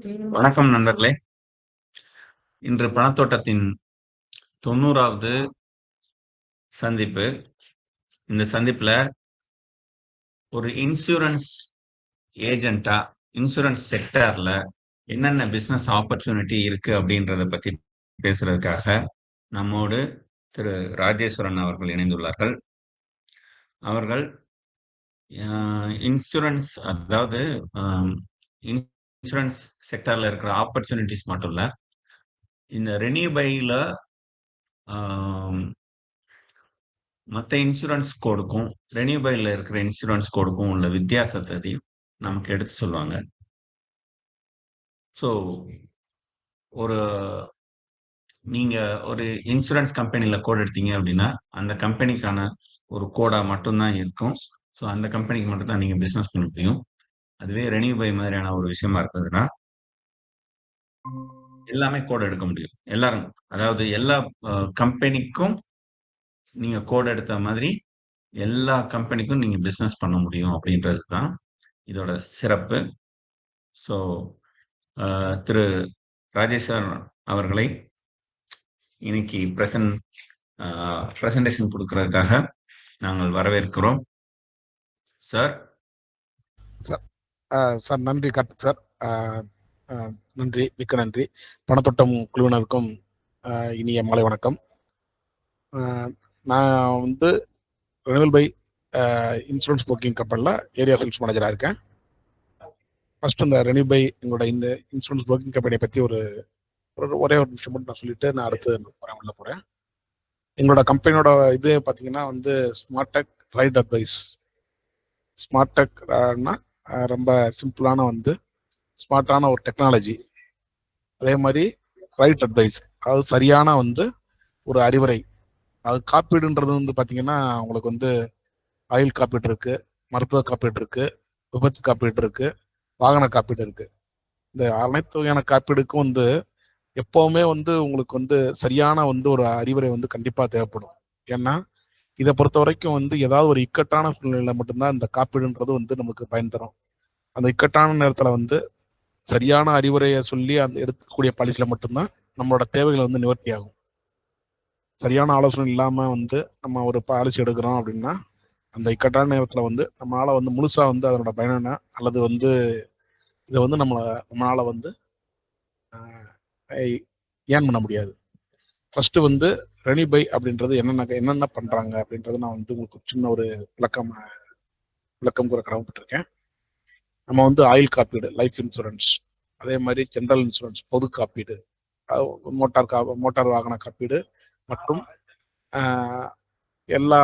வணக்கம் நண்பர்களே. இன்று பணத்தோட்டத்தின் 90வது சந்திப்பு. இந்த சந்திப்புல ஒரு இன்சூரன்ஸ் ஏஜென்ட்டா, இன்சூரன்ஸ் செக்டார்ல என்னென்ன பிசினஸ் ஆப்பர்ச்சுனிட்டி இருக்கு அப்படின்றத பத்தி பேசுறதுக்காக நம்மோடு திரு ராஜேஸ்வரன் அவர்கள் இணைந்துள்ளார்கள். அவர்கள் இன்சூரன்ஸ், அதாவது இன்சூரன்ஸ் செக்டார்ல இருக்கிற ஆப்பர்ச்சுனிட்டிஸ் மட்டும் இல்ல, இந்த ரெனியூபைல மற்ற இன்சூரன்ஸ் கோடுக்கும் ரெனியூபைல இருக்கிற இன்சூரன்ஸ் கோடுக்கும் உள்ள வித்தியாசத்தை நமக்கு எடுத்து சொல்லுவாங்க. ஸோ ஒரு நீங்க ஒரு இன்சூரன்ஸ் கம்பெனில கோட் எடுத்தீங்க அப்படின்னா அந்த கம்பெனிக்கான ஒரு கோடா மட்டும்தான் இருக்கும். ஸோ அந்த கம்பெனிக்கு மட்டும் தான் நீங்க பிசினஸ் பண்ண முடியும். அதுவே ரெனியூபை மாதிரியான ஒரு விஷயமா இருந்ததுன்னா எல்லாமே கோட் எடுக்க முடியும். எல்லாரும், அதாவது எல்லா கம்பெனிக்கும் நீங்க கோட் எடுத்த மாதிரி எல்லா கம்பெனிக்கும் நீங்க பிசினஸ் பண்ண முடியும் அப்படின்றது தான் இதோட சிறப்பு. ஸோ திரு ராஜேஸ்வரன் அவர்களை இன்னைக்கு பிரசன்டேஷன் கொடுக்கறதுக்காக நாங்கள் வரவேற்கிறோம். சார். சார் நன்றி கார்த்திக் சார். நன்றி, மிக்க நன்றி. பணத்தோட்டம் குழுவினருக்கும் இனிய மாலை வணக்கம். நான் வந்து ரெனிவல் பை இன்சூரன்ஸ் புரோக்கிங் கம்பெனியில் ஏரியா சேல்ஸ் மேனேஜராக இருக்கேன். ஃபர்ஸ்ட் இந்த ரெனியூ பை எங்களோட இந்த இன்சூரன்ஸ் புரோக்கிங் கம்பெனியை பற்றி ஒரே ஒரு நிமிஷம் மட்டும் நான் சொல்லிட்டு நான் அடுத்து உள்ள போகிறேன். எங்களோட கம்பெனியோட இது பார்த்தீங்கன்னா வந்து smart tech right advice. Smart டெக்னா ரொம்ப சிம்பிளான வந்து ஸ்மார்ட்டான ஒரு டெக்னாலஜி. அதே மாதிரி ரைட் அட்வைஸ், அதாவது சரியான வந்து ஒரு அறிவுரை. அது காப்பீடுன்றது வந்து பார்த்தீங்கன்னா உங்களுக்கு வந்து ஆயில் காப்பீடு இருக்கு, மருத்துவ காப்பீடு இருக்கு, விபத்து காப்பீடு இருக்கு, வாகன காப்பீடு இருக்கு. இந்த அனைத்து வகையான காப்பீடுக்கும் வந்து எப்பவுமே வந்து உங்களுக்கு வந்து சரியான வந்து ஒரு அறிவுரை வந்து கண்டிப்பா தேவைப்படும். ஏன்னா இதை பொறுத்த வரைக்கும் வந்து ஏதாவது ஒரு இக்கட்டான சூழ்நிலையில மட்டும்தான் இந்த காப்பீடுன்றது வந்து நமக்கு பயன் தரும். அந்த இக்கட்டான நேரத்துல வந்து சரியான அறிவுரையை சொல்லி அந்த எடுக்கக்கூடிய பாலிசியில மட்டும்தான் நம்மளோட தேவைகளை வந்து நிவர்த்தி ஆகும். சரியான ஆலோசனை இல்லாம வந்து நம்ம ஒரு பாலிசி எடுக்கிறோம் அப்படின்னா அந்த இக்கட்டான நேரத்துல வந்து நம்மளால வந்து முழுசா வந்து அதனோட பயனை அல்லது வந்து இதை வந்து நம்மளால வந்து ஏன் பண்ண முடியாது. ஃபர்ஸ்ட் வந்து ரெனிபை அப்படின்றது என்னென்ன பண்றாங்க அப்படின்றது நான் வந்து உங்களுக்கு சின்ன ஒரு விளக்கம் கூற கடமைப்பட்டிருக்கேன். நம்ம வந்து ஆயில் காப்பீடு, லைஃப் இன்சூரன்ஸ், அதே மாதிரி ஜெனரல் இன்சூரன்ஸ், பொது காப்பீடு, மோட்டார் வாகன காப்பீடு மற்றும் எல்லா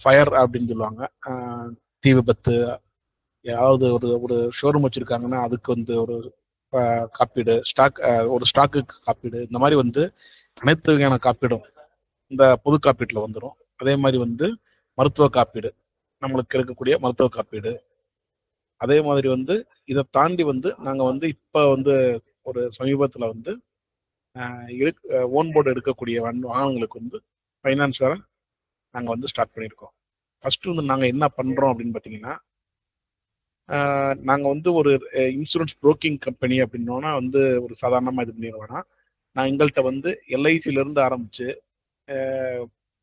ஃபயர் அப்படின்னு சொல்லுவாங்க, தீ விபத்து, ஏதாவது ஒரு ஷோரூம் வச்சிருக்காங்கன்னா அதுக்கு வந்து ஒரு காப்பீடு, ஒரு ஸ்டாக்குக்கு காப்பீடு, இந்த மாதிரி வந்து அனைத்து வகையான காப்பீடும் இந்த பொது காப்பீட்டுல வந்துடும். அதே மாதிரி வந்து மருத்துவ காப்பீடு, நம்மளுக்கு இருக்கக்கூடிய மருத்துவ காப்பீடு. அதே மாதிரி வந்து இதை தாண்டி வந்து நாங்க வந்து இப்ப வந்து ஒரு சமீபத்துல வந்து ஓன் போர்டு எடுக்கக்கூடிய வாகனங்களுக்கு வந்து ஃபைனான்ஸாக நாங்க வந்து ஸ்டார்ட் பண்ணியிருக்கோம். ஃபர்ஸ்ட் வந்து நாங்க என்ன பண்றோம் அப்படின்னு பாத்தீங்கன்னா, நாங்க வந்து ஒரு இன்சூரன்ஸ் புரோக்கிங் கம்பெனி அப்படின்னோன்னா வந்து ஒரு சாதாரணமா இது பண்ணிடுவோம்னா, நான் எங்கள்கிட்ட வந்து எல்ஐசில இருந்து ஆரம்பிச்சு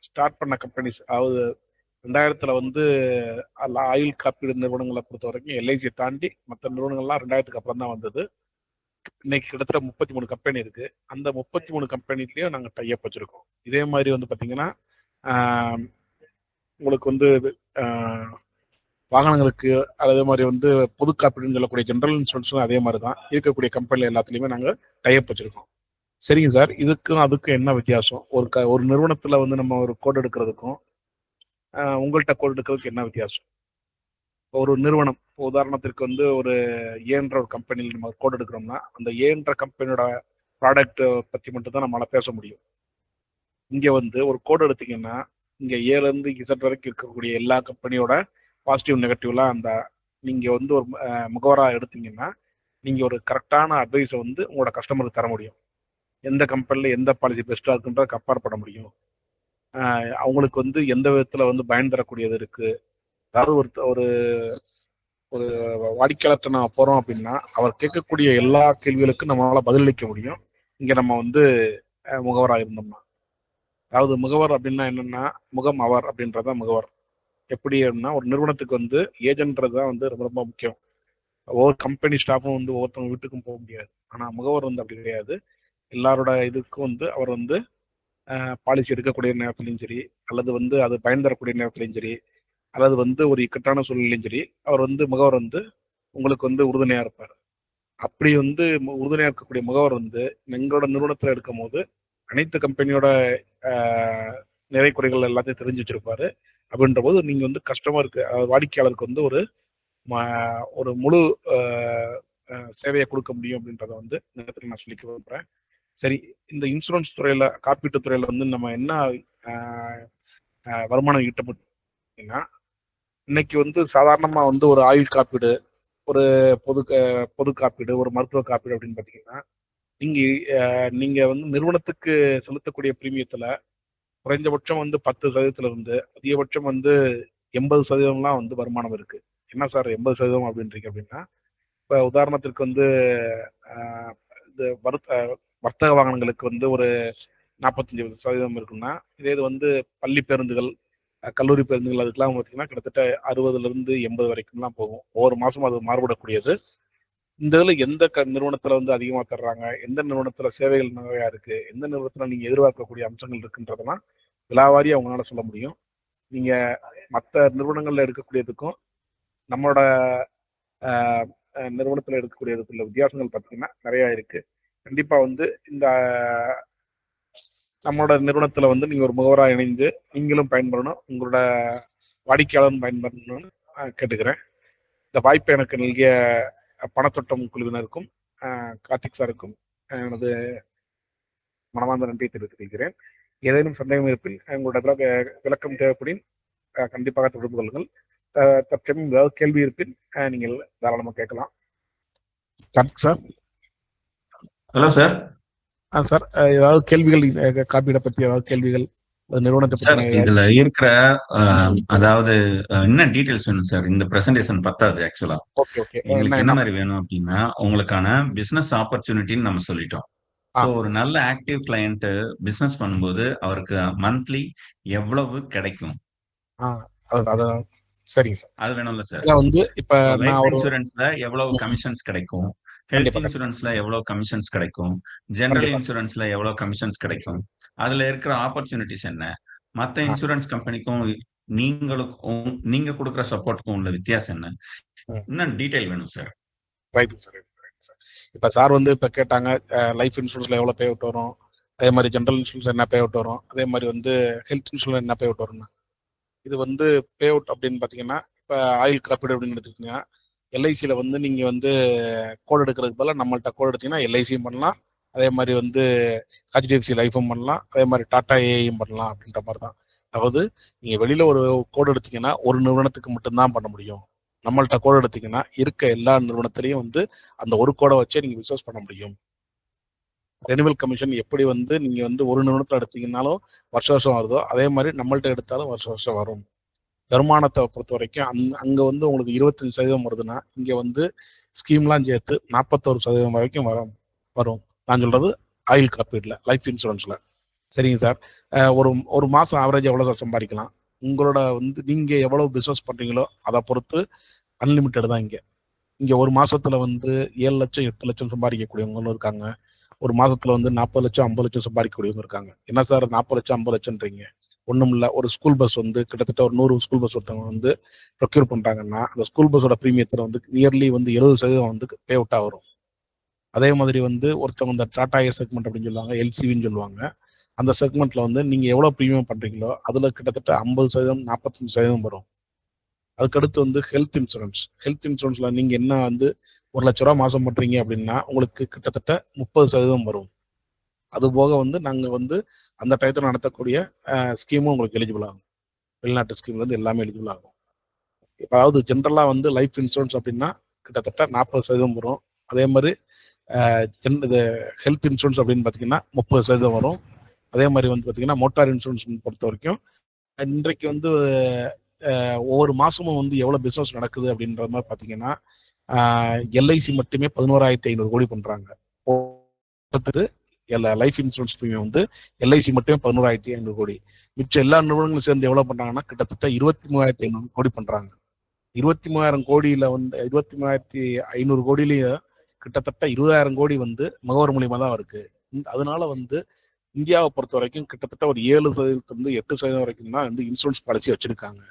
ஸ்டார்ட் பண்ண கம்பெனிஸ், அதாவது 2000 வந்து ஆயில் காப்பீடு நிறுவனங்களை பொறுத்த வரைக்கும் எல்ஐசியை தாண்டி மற்ற நிறுவனங்கள்லாம் 2000க்கு அப்புறம் தான் வந்தது. இன்னைக்கு கிட்டத்தட்ட 33 கம்பெனி இருக்கு. அந்த 33 கம்பெனிலையும் நாங்கள் டைப் வச்சிருக்கோம். இதே மாதிரி வந்து பாத்தீங்கன்னா உங்களுக்கு வந்து வாகனங்களுக்கு அதே மாதிரி வந்து பொது காப்பீடுன்னு சொல்லக்கூடிய ஜெனரல் இன்சூரன்ஸும் அதே மாதிரி தான் இருக்கக்கூடிய கம்பெனில எல்லாத்துலேயுமே நாங்கள் டைப் வச்சிருக்கோம். சரிங்க சார், இதுக்கும் அதுக்கும் என்ன வித்தியாசம்? ஒரு நிறுவனத்துல வந்து நம்ம ஒரு கோட் எடுக்கிறதுக்கும் உங்கள்கிட்ட கோட் எடுக்கிறதுக்கு என்ன வித்தியாசம்? ஒரு நிறுவனம், உதாரணத்திற்கு வந்து ஒரு ஏன்ற ஒரு கம்பெனியில் நம்ம கோட் எடுக்கிறோம்னா அந்த ஏன்ற கம்பெனியோட ப்ராடக்ட் பத்தி மட்டும் தான் நம்மளால பேச முடியும். இங்க வந்து ஒரு கோட் எடுத்தீங்கன்னா இங்க ஏல இருந்து இசட் வரைக்கும் இருக்கக்கூடிய எல்லா கம்பெனியோட பாசிட்டிவ் நெகட்டிவ்லாம் அந்த நீங்க வந்து ஒரு முகவரா எடுத்தீங்கன்னா நீங்க ஒரு கரெக்டான அட்வைஸை வந்து உங்களோட கஸ்டமருக்கு தர முடியும். எந்த கம்பெனில எந்த பாலிசி பெஸ்டா இருக்குன்றத கம்பேர் பண்ண முடியும். அவங்களுக்கு வந்து எந்த விதத்துல வந்து பயன் தரக்கூடியது இருக்கு. அதாவது ஒரு ஒரு வாடிக்கையாளர்கிட்ட நம்ம போறோம் அப்படின்னா அவர் கேட்கக்கூடிய எல்லா கேள்விகளுக்கும் நம்மளால பதிலளிக்க முடியும் இங்க நம்ம வந்து முகவராக இருந்தோம்னா. அதாவது முகவர் அப்படின்னா என்னன்னா, முகம் அவர் அப்படின்றதான் முகவர். எப்படி அப்படின்னா, ஒரு நிறுவனத்துக்கு வந்து ஏஜென்ட்றது தான் வந்து ரொம்ப ரொம்ப முக்கியம். ஒவ்வொரு கம்பெனி ஸ்டாஃபும் வந்து ஒவ்வொருத்தவங்க வீட்டுக்கும் போக முடியாது. ஆனா முகவர் வந்து அப்படி கிடையாது. எல்லாரோட இதுக்கும் வந்து அவர் வந்து பாலிசி எடுக்கக்கூடிய நேரத்துலையும் சரி, அல்லது வந்து அது பயன் தரக்கூடிய நேரத்துலையும் சரி, அல்லது வந்து ஒரு இக்கட்டான சூழ்நிலையும் சரி, அவர் வந்து முகவர் வந்து உங்களுக்கு வந்து உறுதுணையா இருப்பார். அப்படி வந்து உறுதுணையா இருக்கக்கூடிய முகவர் வந்து எங்களோட நிறுவனத்தில் எடுக்கும் போது அனைத்து கம்பெனியோட நிறை குறைகள் எல்லாத்தையும் தெரிஞ்சு வச்சிருப்பாரு. அப்படின்ற போது நீங்க வந்து கஸ்டமருக்கு, வாடிக்கையாளருக்கு வந்து ஒரு முழு சேவையை கொடுக்க முடியும் அப்படின்றத வந்து நேரத்தில் நான் சொல்லிக்க விரும்புறேன். சரி, இந்த இன்சூரன்ஸ் துறையில, காப்பீட்டு துறையில வந்து நம்ம என்ன வருமானம் ஈட்ட முடியும்னா, இன்னைக்கு வந்து சாதாரணமா வந்து ஒரு ஆயுள் காப்பீடு, ஒரு பொது காப்பீடு, ஒரு மருத்துவ காப்பீடு அப்படின்னு பாத்தீங்கன்னா, நீங்க வந்து நிறுவனத்துக்கு செலுத்தக்கூடிய பிரீமியத்துல குறைந்தபட்சம் வந்து 10% இருந்து அதிகபட்சம் வந்து 80% வந்து வருமானம் இருக்கு. என்ன சார் 80% அப்படின்றீங்க அப்படின்னா, இப்ப உதாரணத்திற்கு வந்து இது வர்த்தக வாகனங்களுக்கு வந்து ஒரு 45% இருக்குன்னா, இதே இது வந்து பள்ளி பேருந்துகள், கல்லூரி பேருந்துகள் அதுக்கெல்லாம் பார்த்தீங்கன்னா கிட்டத்தட்ட 60லிருந்து 80 வரைக்கும்லாம் போகும். ஒவ்வொரு மாசமும் அது மாறுபடக்கூடியது. இந்த இதுல எந்த நிறுவனத்துல வந்து அதிகமா தர்றாங்க, எந்த நிறுவனத்துல சேவைகள் நிறையா இருக்கு, எந்த நிறுவனத்துல நீங்க எதிர்பார்க்கக்கூடிய அம்சங்கள் இருக்குன்றதெல்லாம் விலாவாரியா அவங்களால சொல்ல முடியும். நீங்க மற்ற நிறுவனங்கள்ல எடுக்கக்கூடியதுக்கும் நம்மளோட நிறுவனத்துல எடுக்கக்கூடியதுக்குள்ள வித்தியாசங்கள் பார்த்தீங்கன்னா நிறைய இருக்கு. கண்டிப்பா வந்து இந்த நம்மளோட நிறுவனத்துல வந்து நீங்க ஒரு முகவராக இணைந்து நீங்களும் பயன்படணும், உங்களோட வாடிக்கையாளரும் பயன்படணும்னு கேட்டுக்கிறேன். இந்த வாய்ப்பை எனக்கு நல்கிய பணத்தோட்டம் குழுவினருக்கும் கார்த்திக் சாருக்கும் எனது மனமார்ந்த நன்றியை தெரிவித்துக் கொள்கிறேன். ஏதேனும் சந்தேகம் இருப்பின் உங்களோட விளக்கம் தேவைப்படின் கண்டிப்பாக தொடர்பு கொள்ளுங்கள். தற்சமயம் ஏதாவது கேள்வி இருப்பின் நீங்கள் தாராளமாக கேட்கலாம். Karthik sir. Hello sir. Sir, ஏதாவது கேள்விகள் காப்பீடை பற்றி ஏதாவது கேள்விகள், நிறுவனத்தை சார், பற்றி இதுல இருக்கிற அதாவது என்ன டீடைல்ஸ் வேணும் சார்? இந்த பிரசன்டேஷன் பத்தாது ஆக்சுவலா. Okay okay. எங்களுக்கு என்ன மாதிரி வேணும் அப்படின்னா, உங்களுக்கான பிசினஸ் ஆப்பர்ச்சுனிட்டின்னு நம்ம சொல்லிட்டோம். ஸோ ஒரு நல்ல ஆக்டிவ் கிளையண்ட் பிசினஸ் பண்ணும்போது அவருக்கு மந்த்லி எவ்வளவு கிடைக்கும்? சரிங்க சார். அது வேணும்ல சார்? வந்து இப்ப லைஃப் இன்சூரன்ஸ்ல எவ்வளவு கமிஷன்ஸ் கிடைக்கும், ஹெல்த் இன்சூரன்ஸ்ல எவ்வளவு கமிஷன்ஸ் கிடைக்கும், ஜெனரல் இன்சூரன்ஸ்ல எவ்வளவு கமிஷன்ஸ் கிடைக்கும், அதுல இருக்கிற ஆப்பர்ச்சுனிட்டிஸ் என்ன, மத்த இன்சூரன்ஸ் கம்பெனிக்கும் நீங்க கொடுக்குற சப்போர்ட்டுக்கும் உள்ள வித்தியாசம் என்ன, இன்னும் டீடைல் வேணும் சார். Right sir. இப்ப சார் வந்து இப்ப கேட்டாங்க லைஃப் இன்சூரன்ஸ்ல எவ்வளவு பே அவுட் வரும், அதே மாதிரி ஜெனரல் இன்சூரன்ஸ் என்ன பே அவுட் வரும், அதே மாதிரி வந்து ஹெல்த் இன்சூரன்ஸ் என்ன பே அவுட் வரும்னா, இது வந்து பே அவுட் அப்படின்னு பாத்தீங்கன்னா, இப்ப ஆயுள் காப்பீடு அப்படின்னு எடுத்துக்கிட்டீங்கன்னா, எல்ஐசியில வந்து நீங்க வந்து கோட் எடுக்கிறதுக்கு பதிலாக நம்மள்ட்ட கோட் எடுத்தீங்கன்னா எல்ஐசியும் பண்ணலாம், அதே மாதிரி வந்து ஹெச்டிஎஃப்சி லைஃபும் பண்ணலாம், அதே மாதிரி டாடா ஏஐயும் பண்ணலாம் அப்படின்ற மாதிரி தான். அதாவது நீங்க வெளியில ஒரு கோட் எடுத்தீங்கன்னா ஒரு நிறுவனத்துக்கு மட்டும்தான் பண்ண முடியும். நம்மள்ட்ட கோட் எடுத்தீங்கன்னா இருக்க எல்லா நிறுவனத்திலையும் வந்து அந்த ஒரு கோடை வச்சே நீங்க பிசினஸ் பண்ண முடியும். ரெனிவல் கமிஷன் எப்படி வந்து நீங்க வந்து ஒரு நிறுவனத்தில் எடுத்தீங்கன்னாலும் வருஷம் வருதோ, அதே மாதிரி நம்மள்ட்ட எடுத்தாலும் வருஷம் வரும். வருமானத்தை பொறுத்த வரைக்கும் அங்க வந்து உங்களுக்கு 25% வருதுன்னா, இங்க வந்து ஸ்கீம்லாம் சேர்த்து 41% வரைக்கும் வரும். நான் சொல்றது ஆயுள் காப்பீடுல, லைஃப் இன்சூரன்ஸ்ல. சரிங்க சார். ஒரு மாசம் ஆவரேஜ் எவ்வளவு சம்பாதிக்கலாம், உங்களோட வந்து நீங்க எவ்வளவு பிசினஸ் பண்றீங்களோ அதை பொறுத்து அன்லிமிட்டட் தான். இங்க ஒரு மாசத்துல வந்து 7 லட்சம் 8 லட்சம் சம்பாதிக்கக்கூடியவங்களும் இருக்காங்க. ஒரு மாசத்துல வந்து 40 லட்சம் 50 லட்சம் சம்பாதிக்கக்கூடியவங்க இருக்காங்க. என்ன சார் 40 லட்சம் 50 லட்சம்ன்றீங்க? ஒண்ணும் இல்ல. ஒரு ஸ்கூல் பஸ் வந்து கிட்டத்தட்ட ஒரு 100 ஸ்கூல் பஸ் ஒருத்தவங்க வந்து ப்ரொக்யூர் பண்றாங்கன்னா, அந்த ஸ்கூல் பஸ்ஸோட பிரீமியத்துல வந்து நியர்லி வந்து 70% வந்து பே அவுட்டா வரும். அதே மாதிரி வந்து ஒருத்தவங்க இந்த டாடா ஏ செக்மெண்ட் அப்படின்னு சொல்லுவாங்க, எல்சிவின்னு சொல்லுவாங்க. அந்த செக்மெண்ட்ல வந்து நீங்க எவ்வளவு பிரீமியம் பண்றீங்களோ அதுல கிட்டத்தட்ட 50% 45% வரும். அதுக்கடுத்து வந்து ஹெல்த் இன்சூரன்ஸ்ல நீங்க என்ன வந்து 1 லட்ச ரூபா மாசம் பண்றீங்க அப்படின்னா உங்களுக்கு கிட்டத்தட்ட 30% வரும். அது போக வந்து நாங்க வந்து அந்த டயத்தில் நடத்தக்கூடிய ஸ்கீமும் உங்களுக்கு எலிஜிபிள் ஆகும். வெளிநாட்டு ஸ்கீம்ல இருந்து எல்லாமே எலிஜிபிள் ஆகும். அதாவது ஜென்ரலா வந்து லைஃப் இன்சூரன்ஸ் அப்படின்னா கிட்டத்தட்ட 40% வரும். அதே மாதிரி இது ஹெல்த் இன்சூரன்ஸ் அப்படின்னு பார்த்தீங்கன்னா 30% வரும். அதே மாதிரி வந்து பார்த்தீங்கன்னா மோட்டார் இன்சூரன்ஸ் பொறுத்த வரைக்கும் இன்றைக்கு வந்து ஒவ்வொரு மாசமும் வந்து எவ்வளவு பிசினஸ் நடக்குது அப்படின்ற மாதிரி பாத்தீங்கன்னா, எல்ஐசி மட்டுமே 11,500 கோடி பண்றாங்க. லைஃப் இன்சூரன்ஸ் பிரீமியம் வந்து எல்ஐசி மட்டுமே 11,500 கோடி. மிச்ச எல்லா நிறுவனங்களும் சேர்ந்து எவ்வளவு பண்றாங்கன்னா கிட்டத்தட்ட 23,500 கோடி பண்றாங்க. 23,000 கோடியில வந்து 23,500 கோடியிலேயே கிட்டத்தட்ட 20,000 கோடி வந்து முகவர் மூலியமா தான் இருக்கு. அதனால வந்து இந்தியாவை பொறுத்த வரைக்கும் கிட்டத்தட்ட ஒரு 7% 8% வரைக்கும் தான் வந்து இன்சூரன்ஸ் பாலிசி வச்சிருக்காங்க.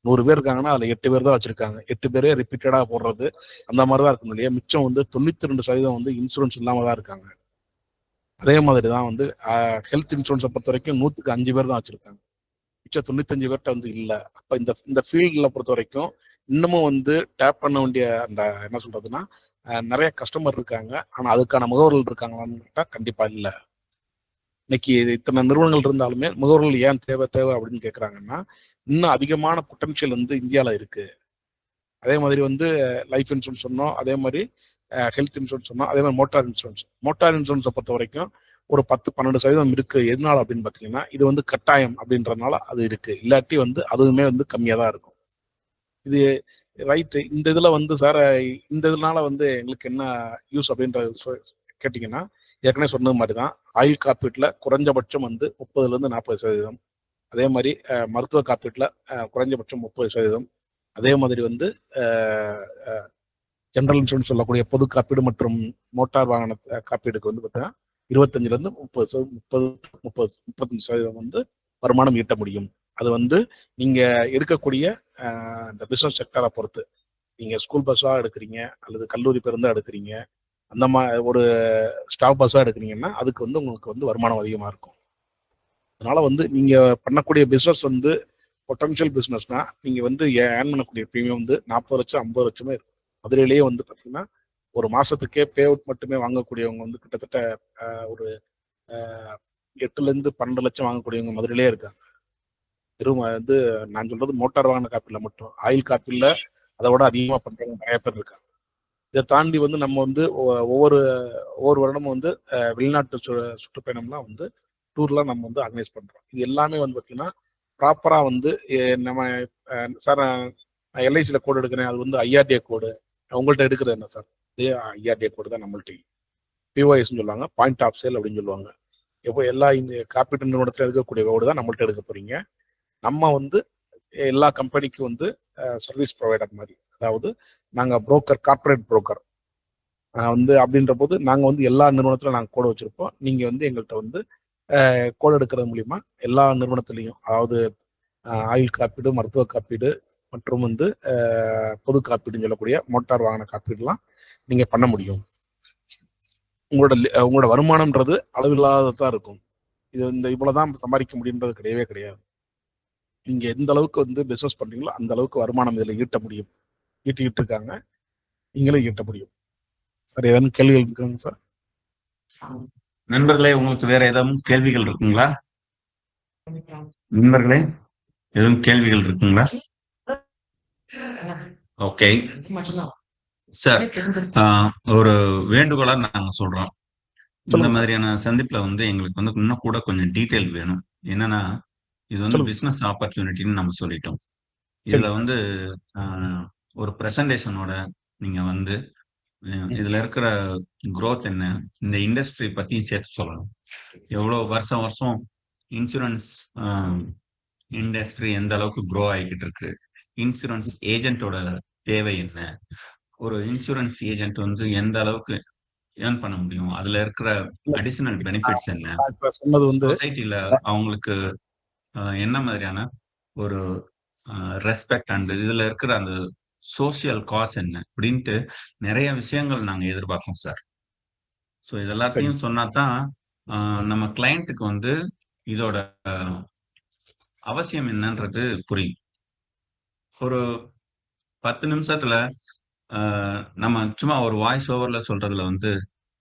100 பேர் இருக்காங்கன்னா அதுல 8 பேர் தான் வச்சிருக்காங்க. 8 பேரே ரிப்பீட்டடா போடுறது அந்த மாதிரிதான் இருக்கணும் இல்லையா. மிச்சம் வந்து 92% வந்து இன்சூரன்ஸ் இல்லாம தான் இருக்காங்க. அதே மாதிரி தான் வந்து ஹெல்த் இன்சூரன்ஸை பொறுத்த வரைக்கும் 100க்கு 5 பேர் தான் வச்சிருக்காங்க. மிச்சம் 95 பேர்கிட்ட வந்து இல்லை. அப்ப இந்த ஃபீல்ட்ல பொறுத்த வரைக்கும் இன்னமும் வந்து டேப் பண்ண வேண்டிய அந்த என்ன சொல்றதுன்னா நிறைய கஸ்டமர் இருக்காங்க. ஆனா அதுக்கான முகவர்கள் இருக்காங்களான்னு கேட்டா கண்டிப்பா இல்லை. இன்னைக்கு இத்தனை நிறுவனங்கள் இருந்தாலுமே முகவர்கள் ஏன் தேவை அப்படின்னு கேட்கறாங்கன்னா, இன்னும் அதிகமான பொட்டன்ஷியல் வந்து இந்தியாவில் இருக்கு. அதே மாதிரி வந்து லைஃப் இன்சூரன்ஸ் சொன்னோம், அதே மாதிரி ஹெல்த் இன்சூரன்ஸ் சொன்னோம், அதே மாதிரி மோட்டார் இன்சூரன்ஸை பொறுத்த வரைக்கும் ஒரு 10-12% இருக்கு. எதனால அப்படின்னு பார்த்தீங்கன்னா, இது வந்து கட்டாயம் அப்படின்றதுனால அது இருக்கு. இல்லாட்டி வந்து அதுவுமே வந்து கம்மியாக தான் இருக்கும். இது ரைட்டு. இந்த இதுல வந்து சார் இந்த இதனால வந்து எங்களுக்கு என்ன யூஸ் அப்படின்ற கேட்டீங்கன்னா, ஏற்கனவே சொன்னது மாதிரி தான். ஆயுள் காப்பீட்டுல குறைஞ்சபட்சம் வந்து 30% 40%. அதே மாதிரி மருத்துவ காப்பீட்டுல குறைஞ்சபட்சம் 30%. அதே மாதிரி வந்து ஜெனரல் இன்சூரன்ஸ் சொல்லக்கூடிய பொது காப்பீடு மற்றும் மோட்டார் வாகன காப்பீடுக்கு வந்து பார்த்தீங்கன்னா 25% வந்து வருமானம் ஈட்ட முடியும். அது வந்து நீங்க எடுக்கக்கூடிய இந்த பிசினஸ் செக்டரை பொறுத்து, நீங்க ஸ்கூல் பஸ்ஸா எடுக்கிறீங்க அல்லது கல்லூரி பேருந்தா எடுக்கிறீங்க, அந்த மாதிரி ஒரு ஸ்டாஃப் பஸ்ஸா எடுக்கிறீங்கன்னா அதுக்கு வந்து உங்களுக்கு வந்து வருமானம் அதிகமா இருக்கும். அதனால வந்து நீங்க பண்ணக்கூடிய பிசினஸ் வந்து பொட்டன்ஷியல் பிசினஸ்னா நீங்க வந்து ஏர்ன் பண்ணக்கூடிய பிரீமியம் வந்து 40 லட்சம் 50 லட்சமே இருக்கும். மதுரையிலேயே வந்து பார்த்தீங்கன்னா ஒரு மாசத்துக்கே பே அவுட் மட்டுமே வாங்கக்கூடியவங்க வந்து கிட்டத்தட்ட ஒரு 8-12 லட்சம் வாங்கக்கூடியவங்க மதுரையிலேயே இருக்காங்க. வெறும் வந்து நான் சொல்றது மோட்டார் வாகன காப்பீடுல மட்டும். ஆயில் காப்பீடுல அதை விட அதிகமா பண்றவங்க நிறைய பேர் இருக்காங்க. இதை தாண்டி வந்து நம்ம வந்து ஒவ்வொரு வருடமும் வந்து வெளிநாட்டு சுற்றுப்பயணம்லாம் வந்து டூர்லாம் நம்ம வந்து ஆர்கனைஸ் பண்றோம். இது எல்லாமே வந்து பார்த்தீங்கன்னா ப்ராப்பரா வந்து நம்ம சார் எல்ஐசியில கோடு எடுக்கிறேன், அது வந்து ஐஆர்டிஏ கோடு. உங்கள்கிட்ட எடுக்கிறது என்ன சார்? இதே ஐஆர்டிஏ கோடு தான் நம்மள்ட்ட. பிஓஎஸ்ன்னு சொல்லுவாங்க, பாயிண்ட் ஆஃப் சேல் அப்படின்னு சொல்லுவாங்க. எப்போ எல்லா இந்த காப்பீட்டு நிறுவனத்தில் எடுக்கக்கூடிய கோடு தான் நம்மள்ட்ட எடுக்க போறீங்க. நம்ம வந்து எல்லா கம்பெனிக்கும் வந்து சர்வீஸ் ப்ரொவைடர் மாதிரி, அதாவது நாங்க புரோக்கர், கார்பரேட் புரோக்கர் வந்து அப்படின்ற போது நாங்க வந்து எல்லா நிறுவனத்திலும் நாங்கள் கோடு வச்சிருப்போம். நீங்க வந்து எங்கள்கிட்ட வந்து கோடு எடுக்கிறது மூலியமா எல்லா நிறுவனத்திலையும், அதாவது ஆயுள் காப்பீடு, மருத்துவ காப்பீடு மற்றும் வந்து பொது காப்பீடுன்னு சொல்லக்கூடிய மோட்டார் வாகன காப்பீடுலாம் நீங்க பண்ண முடியும். உங்களோட வருமானம்ன்றது அளவில்லாததான் இருக்கும். இது இந்த இவ்வளவுதான் சம்பாதிக்க முடியுன்றது கிடையவே கிடையாது. நீங்க எந்த அளவுக்கு வந்து பிசினஸ் பண்றீங்களோ அந்த அளவுக்கு வருமானம் இதுல ஈட்ட முடியும். ஈட்டிக்கிட்டு இருக்காங்க, நீங்களும் ஈட்ட முடியும். சார் ஏதாவது கேள்விகள் இருக்குங்க சார்? நண்பர்களே, உங்களுக்கு வேற ஏதாவது கேள்விகள் இருக்குங்களா? நண்பர்களே, எதுவும் கேள்விகள் இருக்குங்களா? ஓகே சார், ஒரு வேண்டுகோளா நாங்க சொல்றோம். இந்த மாதிரியான சந்திப்புல வந்து எங்களுக்கு வந்து இன்னும் கூட கொஞ்சம் டீட்டெயில் வேணும். என்னன்னா, இது வந்து பிசினஸ் ஆப்பர்ச்சுனிட்டின்னு நம்ம சொல்லிட்டோம். இதுல வந்து ஒரு பிரசன்டேஷனோட நீங்க வந்து இதுல இருக்கிற growth என்ன, இந்த இண்டஸ்ட்ரி பத்தியும் சேர்த்து சொல்லணும். எவ்வளவு வருஷம் இன்சூரன்ஸ் இண்டஸ்ட்ரி எந்த அளவுக்கு க்ரோ ஆகிக்கிட்டு இருக்கு, இன்சூரன்ஸ் ஏஜென்ட்டோட தேவை என்ன, ஒரு இன்சூரன்ஸ் ஏஜென்ட் வந்து எந்த அளவுக்கு ஏர்ன் பண்ண முடியும், அதுல இருக்கிற அடிஷனல் பெனிஃபிட்ஸ் என்ன, சொசைட்டில அவங்களுக்கு என்ன மாதிரியான ஒரு ரெஸ்பெக்ட் அண்ட் இதுல இருக்கிற அந்த சோசியல் காஸ் என்ன அப்படின்ட்டு நிறைய விஷயங்கள் நாங்க எதிர்பார்க்கோம் சார். ஸோ இதெல்லாத்தையும் சொன்னாதான் நம்ம கிளையண்ட்டுக்கு வந்து இதோட அவசியம் என்னன்றது புரியும். ஒரு 10 நிமிஷத்துல நம்ம சும்மா ஒரு வாய்ஸ் ஓவர்ல சொல்றதுல வந்து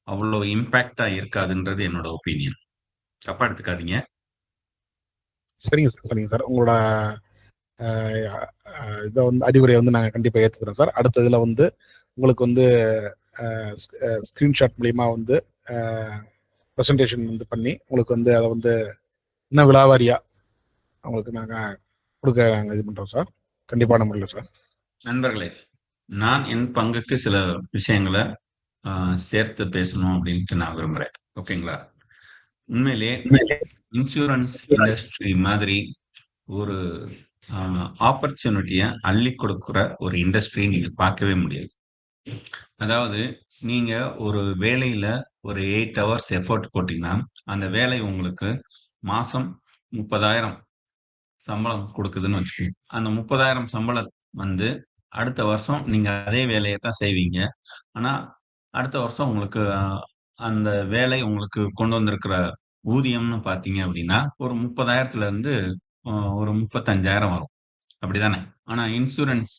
அவ்வளவு இம்பாக்டா இருக்காதுன்றது என்னோட ஒப்பீனியன். தப்பா எடுத்துக்காதீங்க. சரிங்க சார், சரிங்க சார். உங்களோட இதை வந்து அறிவுரையை வந்து நாங்கள் கண்டிப்பாக ஏற்றுக்கிறோம் சார். அடுத்ததுல வந்து உங்களுக்கு வந்து ஸ்க்ரீன்ஷாட் மூலியமா வந்து ப்ரெசன்டேஷன் வந்து பண்ணி உங்களுக்கு வந்து அதை வந்து இன்னும் விலாவாரியா உங்களுக்கு நாங்கள் கொடுக்க நாங்கள் இது பண்ணுறோம் சார். கண்டிப்பான முறையில் சார். நண்பர்களே, நான் என் பங்குக்கு சில விஷயங்கள சேர்த்து பேசணும் அப்படின்ட்டு நான் விரும்புறேன். ஓகேங்களா? உண்மையிலேயே இன்சூரன்ஸ் இண்டஸ்ட்ரி மாதிரி ஒரு அ ஆப்பர்ச்சுனிட்டிய அள்ளிக் கொடுக்குற ஒரு இண்டஸ்ட்ரி நீங்க பார்க்கவே முடியாது. அதாவது நீங்க ஒரு வேலையில ஒரு 8 ஹவர்ஸ் எஃபோர்ட் போட்டீங்கன்னா, அந்த வேலை உங்களுக்கு மாசம் 30,000 சம்பளம் குடுக்குதுன்னு வச்சுக்கோங்க. அந்த 30,000 சம்பளம் வந்து அடுத்த வருஷம் நீங்க அதே வேலைய தான் செய்வீங்க. ஆனா, அடுத்த வருஷம் உங்களுக்கு அந்த வேலை உங்களுக்கு கொண்டு வந்திருக்கிற ஊதியம்னு பார்த்தீங்க அப்படின்னா, ஒரு 30,000த்துலருந்து அ ஒரு 35,000 வரும். அப்படிதானே? ஆனா இன்சூரன்ஸ்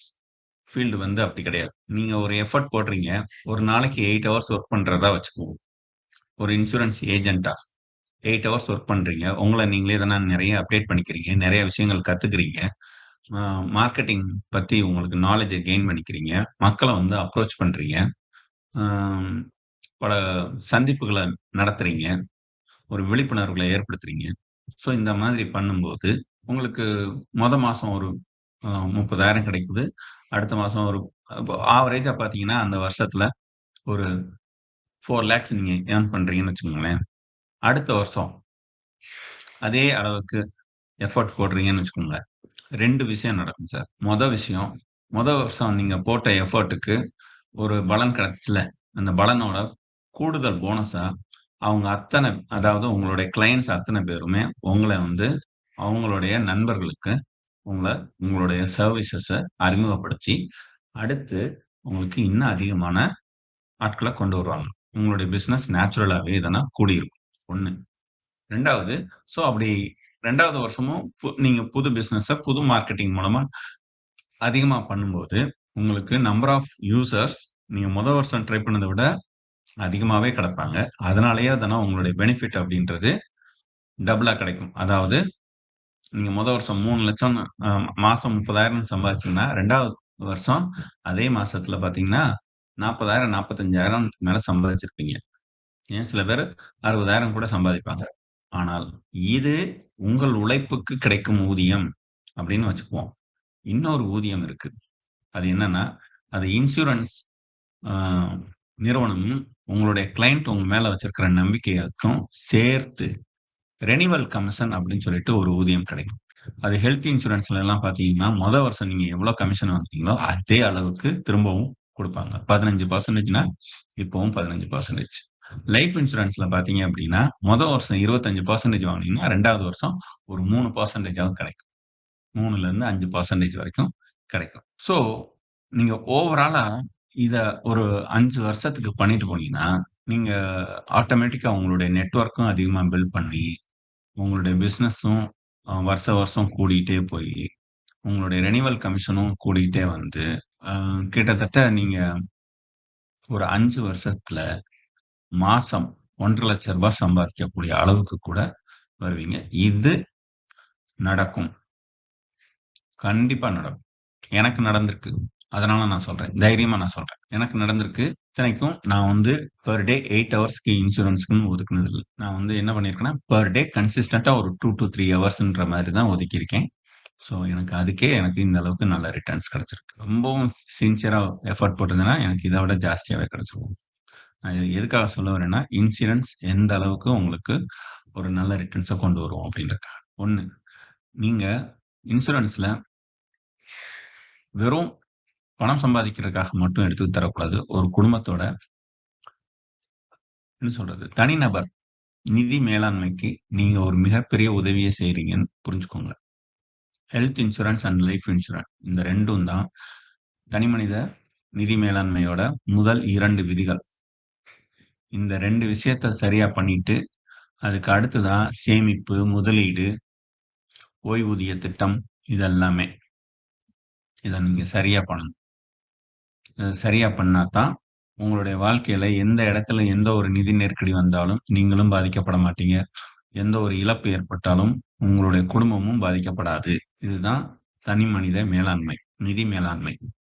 ஃபீல்டு வந்து அப்படி கிடையாது. நீங்க ஒரு எஃபோர்ட் போடுறீங்க. ஒரு நாளைக்கு 8 ஹவர்ஸ் ஒர்க் பண்றதா வச்சுக்குவோம். ஒரு இன்சூரன்ஸ் ஏஜென்ட்டா 8 ஹவர்ஸ் ஒர்க் பண்றீங்க. உங்கள நீங்களே எதனா நெறைய அப்டேட் பண்ணிக்கிறீங்க. நெறைய விஷயங்கள் கத்துக்கிறீங்க. அ மார்க்கெட்டிங் பத்தி உங்களுக்கு நாலேட்ஜ கெயின் பண்ணிக்கிறீங்க. மக்கள வந்து அப்ரோச் பண்றீங்க. அம் பல சந்திப்புகள நடத்துறீங்க. ஒரு விழிப்புணர்வுகள ஏற்படுத்துறீங்க. ஸோ இந்த மாதிரி பண்ணும்போது, உங்களுக்கு மாசம் ஒரு 30,000 கிடைக்குது. அடுத்த மாசம் ஒரு இப்போ ஆவரேஜா பார்த்தீங்கன்னா, அந்த வருஷத்துல ஒரு 4 லேக்ஸ் நீங்க ஏர்ன் பண்றீங்கன்னு வச்சுக்கோங்களேன். அடுத்த வருஷம் அதே அளவுக்கு எஃபோர்ட் போடுறீங்கன்னு வச்சுக்கோங்க. 2 விஷயம் நடக்கும் சார். விஷயம், வருஷம் நீங்க போட்ட எஃபோர்ட்டுக்கு ஒரு பலன் கிடைச்சுச்சுல்ல, அந்த பலனோட கூடுதல் போனஸா அவங்க அதாவது உங்களுடைய கிளையண்ட்ஸ் அத்தன பேருமே உங்கள வந்து அவங்களுடைய நண்பர்களுக்கு உங்கள உங்களுடைய சர்வீசஸ அறிமுகப்படுத்தி, அடுத்து உங்களுக்கு இன்னும் அதிகமான ஆட்கள கொண்டு வருவாங்க. உங்களுடைய பிசினஸ் நேச்சுரலாவே எதனா கூடியிருக்கும். 1. 2வது அப்படி 2வது வருஷமும் நீங்க புது பிசினஸ புது மார்க்கெட்டிங் மூலமா அதிகமா பண்ணும்போது, உங்களுக்கு நம்பர் ஆஃப் யூசர்ஸ் நீங்க வருஷம் ட்ரை பண்ணத விட அதிகமாவே கிடைப்பாங்க. அதனாலேயே தான உங்களுடைய பெனிஃபிட் அப்படின்றது டபுளா கிடைக்கும். அதாவது நீங்க வருஷம் 3,00,000 மாசம் 30,000 சம்பாதிச்சீங்கன்னா, 2வது வருஷம் அதே மாசத்துல பார்த்தீங்கன்னா, 40,000 45,000 மேல சம்பாதிச்சிருப்பீங்க. ஏன் சில பேரு 60,000 கூட சம்பாதிப்பாங்க. ஆனால் இது உங்கள் உழைப்புக்கு கிடைக்கும் ஊதியம் அப்படின்னு வச்சுக்குவோம். இன்னொரு ஊதியம் இருக்கு. அது என்னன்னா, அது இன்சூரன்ஸ் அ நிறுவனமும் உங்களுடைய கிளையண்ட் உங்க மேல வச்சிருக்கிற நம்பிக்கைக்கும் சேர்த்து ரெனிவல் கமிஷன் அப்படின்னு சொல்லிட்டு ஒரு ஊதியம் கிடைக்கும். அது ஹெல்த் இன்சூரன்ஸ்ல எல்லாம் பார்த்தீங்கன்னா, வருஷம் நீங்க எவ்வளோ கமிஷன் வாங்குனீங்களோ, அதே அளவுக்கு திரும்பவும் குடுப்பாங்க. 15%னா இப்பவும் 15%. லைஃப் இன்சூரன்ஸ்ல பார்த்தீங்க அப்படின்னா, வருஷம் 25% வாங்குனீங்கன்னா, 2வது வருஷம் ஒரு 3%ஆவது கிடைக்கும். 3லேருந்து 5% வரைக்கும் கிடைக்கும். ஸோ, நீங்க ஓவராலா இத ஒரு 5 வருஷத்துக்கு பண்ணிட்டு போனீங்கன்னா, நீங்க ஆட்டோமேட்டிக்கா உங்களுடைய நெட்வொர்க்கும் அதிகமா பில்ட் பண்ணி, உங்களுடைய பிசினஸும் வருஷம் கூடிட்டே போயி, உங்களுடைய ரெனிவல் கமிஷனும் கூடிட்டே வந்து, அ கிட்டத்தட்ட நீங்க ஒரு 5 வருஷத்துல மாசம் ரூ. 1,50,000 சம்பாதிக்கக்கூடிய அளவுக்கு கூட வருவீங்க. இது நடக்கும். கண்டிப்பா நடக்கும். எனக்கு நடந்திருக்கு. அதனால நான் சொல்றேன். தைரியமா நான் சொல்றேன். எனக்கு நடந்திருக்கு. இத்தனைக்கும் நான் வந்து பெர் டே 8 ஹவர்ஸ்க்கு இன்சூரன்ஸ்க்குன்னு ஒதுக்குனது இல்ல. நான் வந்து என்ன பண்ணியிருக்கேன்னா, பெர் டே கன்சிஸ்டன்ட்டா ஒரு 2 டூ 3 ஹவர்ஸ்ன்ற மாரி தான் ஒதுக்கியிருக்கேன். ஸோ, எனக்கு இந்த அளவுக்கு நல்ல ரிட்டர்ன்ஸ் கிடைச்சிருக்கு. ரொம்பவும் சின்சியரா எஃபோர்ட் போட்டிருந்தேன்னா, எனக்கு இத விட ஜாஸ்தியாவே கிடைச்சிருக்கும். நான் இது எதுக்காக சொல்ல வரேன்னா, இன்சூரன்ஸ் எந்த அளவுக்கு உங்களுக்கு ஒரு நல்ல ரிட்டர்ன்ஸ கொண்டு வரும் அப்படின்றதுக்காக. 1 நீங்க இன்சூரன்ஸ்ல வெறும் பணம் சம்பாதிக்கிறதுக்காக மட்டும் எடுத்து தரக்கூடாது. ஒரு குடும்பத்தோட என்ன சொல்றது? தனிநபர் நிதி மேலாண்மைக்கு நீங்க ஒரு மிகப்பெரிய உதவிய செய்றீங்கன்னு புரிஞ்சுக்கோங்க. Health insurance and life insurance இந்த 2ம் தான் தனிமனித நிதி மேலாண்மையோட முதல் 2 விதிகள். இந்த 2 விஷயத்த சரியா பண்ணிட்டு, அதுக்கு அடுத்து தான் சேமிப்பு, முதலீடு, ஓய்வூதிய திட்டம் இதெல்லாமே. இத நீங்க சரியா பண்ணணும். இத சரியா பண்ணா தான், உங்களுடைய வாழ்க்கையில எந்த இடத்துல எந்த ஒரு நிதி நெருக்கடி வந்தாலும், நீங்களும் பாதிக்கப்பட மாட்டீங்க. எந்த ஒரு இழப்பு ஏற்பட்டாலும், உங்களுடைய குடும்பமும் பாதிக்கப்படாது. இதுதான் தனி மனித மேலாண்மை, நிதி மேலாண்மை.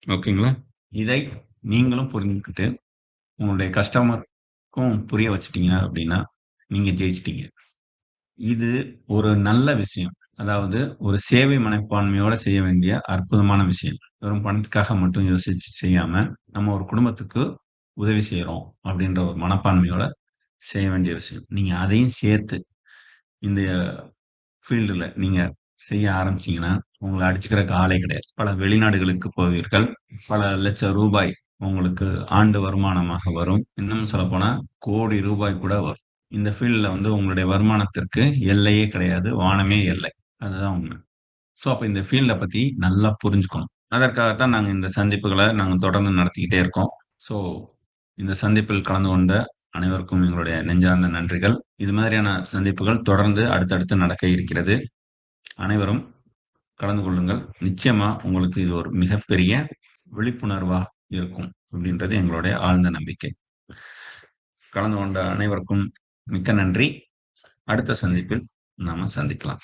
ஓகேங்களா? இதை நீங்களும் புரிந்துக்கிட்டு, உங்களுடைய கஸ்டமருக்கும் புரிய வச்சுட்டீங்க அப்படின்னா, நீங்க ஜெயிச்சிட்டீங்க. இது ஒரு நல்ல விஷயம். அதாவது ஒரு சேவை மனப்பான்மையோட செய்ய வேண்டிய அற்புதமான விஷயம். வெறும் பணத்துக்காக மட்டும் யோசிச்சு செய்யாம, நம்ம ஒரு குடும்பத்துக்கு உதவி செய்றோம் அப்படின்ற ஒரு மனப்பான்மையோட செய்ய வேண்டிய விஷயம். நீங்க அதையும் சேர்த்து இந்த ஃபீல்டுல நீங்க செய்ய ஆரம்பிச்சீங்கன்னா, உங்கள அடிச்சுக்கிறதுக்கு ஆளே கிடையாது. பல வெளிநாடுகளுக்கு போவீர்கள். பல லட்சம் ரூபாய் உங்களுக்கு ஆண்டு வருமானமாக வரும். இன்னும் சொல்லப்போனா கோடி ரூபாய் கூட வரும். இந்த ஃபீல்ட்ல வந்து உங்களுடைய வருமானத்திற்கு எல்லையே கிடையாது. வானமே எல்லை. அதுதான் உண்மை. ஸோ, அப்ப இந்த ஃபீல்ட பத்தி நல்லா புரிஞ்சுக்கணும். அதற்காகத்தான் நாங்க இந்த சந்திப்புகள நாங்க தொடர்ந்து நடத்திக்கிட்டே இருக்கோம். ஸோ, இந்த சந்திப்பில் கலந்து கொண்ட அனைவருக்கும் எங்களுடைய நெஞ்சார்ந்த நன்றிகள். இது மாதிரியான சந்திப்புகள் தொடர்ந்து அடுத்தடுத்து நடக்க இருக்கிறது. அனைவரும் கலந்து கொள்ளுங்கள். நிச்சயமா உங்களுக்கு இது ஒரு மிகப்பெரிய விழிப்புணர்வா இருக்கும் அப்படின்றது எங்களுடைய ஆழ்ந்த நம்பிக்கை. கலந்து கொண்ட அனைவருக்கும் மிக்க நன்றி. அடுத்த சந்திப்பில் நாம சந்திக்கலாம்.